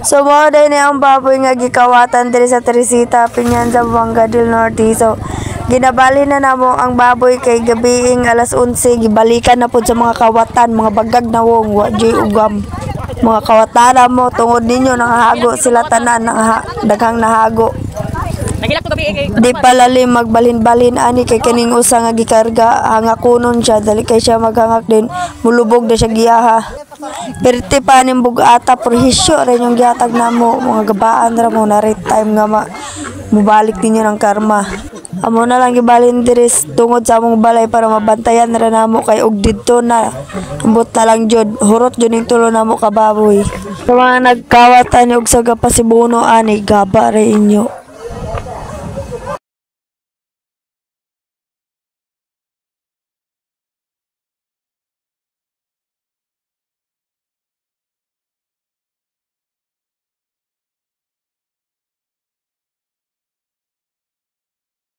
So mao day ni ang baboy nga gikawatan diri sa Teresita, Piñan, Zamboanga del Norte. So ginabali na namo ang baboy kay gabiing alas 11 gibalikan na pud sa mga kawatan, mga bagag na wong wa jay ugam. Mga kawatan mo tungod ninyo nanghago sila tanan, daghang nahago. Di palalim magbalhin-balhin ani kay kaning usa nga gikarga hanga kunon siya dali kay siya maghangak din mulubog na siya giyaha. Perti pa ning bugata prohisyo rin yung gihatag namo mga gabaan ra mo na time nga mubalik ninyo ng karma. Amo na lang gibalhin diri tungod sa among balay para mabantayan ra namo kay og didto na ambot na lang jud hurot jud ning tulo namo ka baboy. Sa mga nagkawatan og sa gapasibuno ani gaba ra inyo.